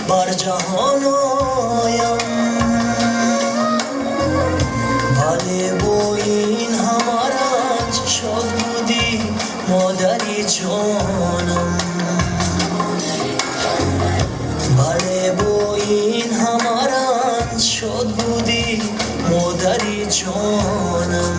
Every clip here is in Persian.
بر جهان آیم، ولی با این همه رنج شاد بودی مادری جانم، ولی با این همه رنج شاد بودی مادری جانم.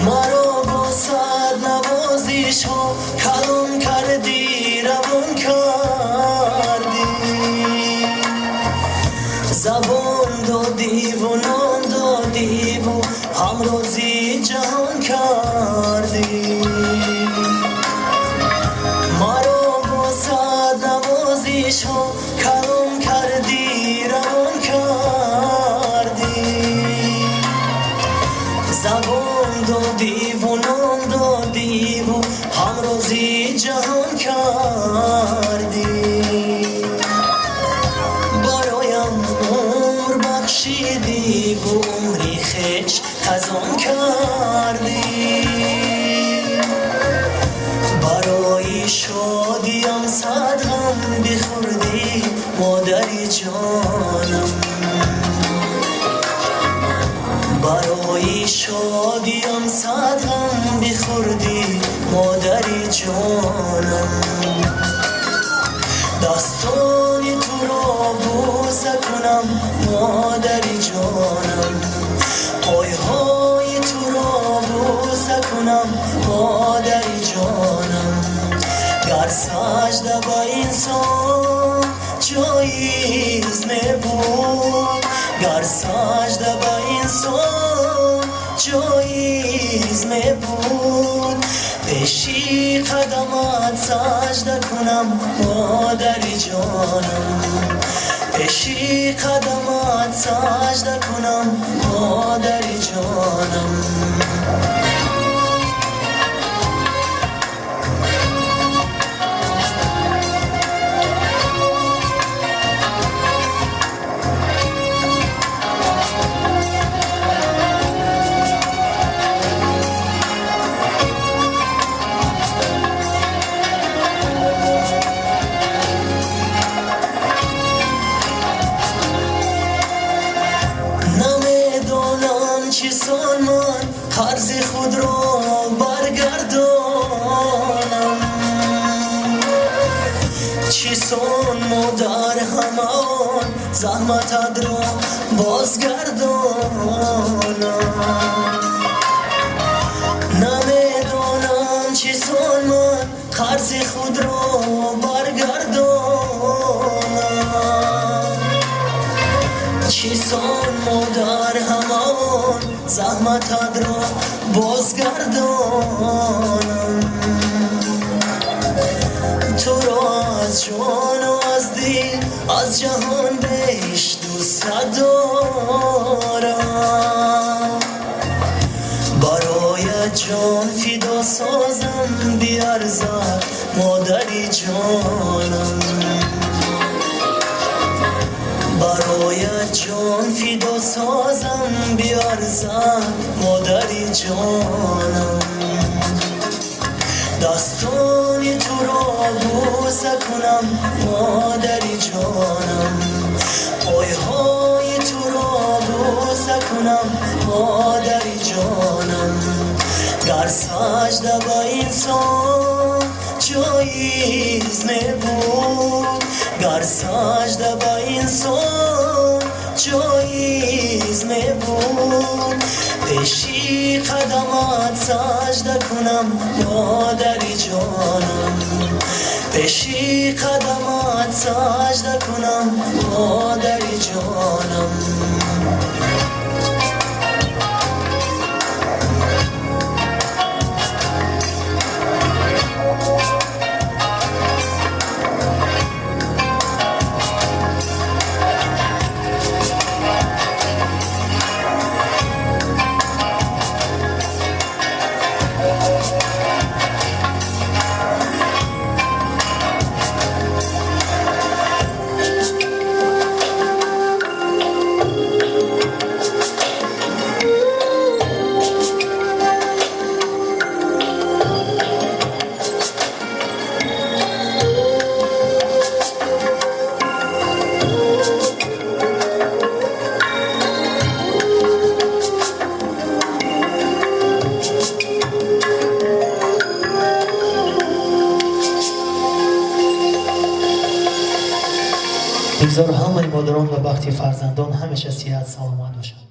مرا با صد نوازش ها کلام کردی، روان کردی، زبان دادی و نام دادی و همرازی جهان کردی. مرا با صد نوازش ها کلام کردی، روان کردی، زبان دادی و نام دادی و همرازی جهان کردی. برایم عمر بخشیدی و عمری خوش خزان کردی، برای شادیم صد غم بخوردی مادری جانم، برای شادیم صد غم بخوردی مادری جانم. دستانی تو را بوسه کنم مادری جانم، پایهای تو را بوسه کنم مادری جانم. گر سجده به انسان جایز نبود، گر سجده به انسان جایز نبود، پیشی قدمت سجده کنم مادری جانم، پیشی قدمت سجده کنم مادری جانم. چیسان من قرض خود را برگردانم، چیسان مادر همان زحمتت را بازگردانم. نمیدانم چیسان من قرض خود را برگردانم، چیسان مادر همان زحمتت را بازگردانم. تو را از جان و از دل از جهان بیش دوست دارم، برای جان فدا سازم بیارزد مادری جانم، برای جان فدا سازم بیارزد مادری جانم. دستانی تو را بوسه کنم مادری جانم، پایهای تو را بوسه کنم مادری جانم. گر سجده به انسان جایز نبود، گر سجده به انسان جایز نبود، پیشی قدمت سجده کنم مادری جانم، پیشی قدمت سجده کنم مادری جانم. بگذار همه مادران و بختی فرزندان همیشه صحت سلامت باشند.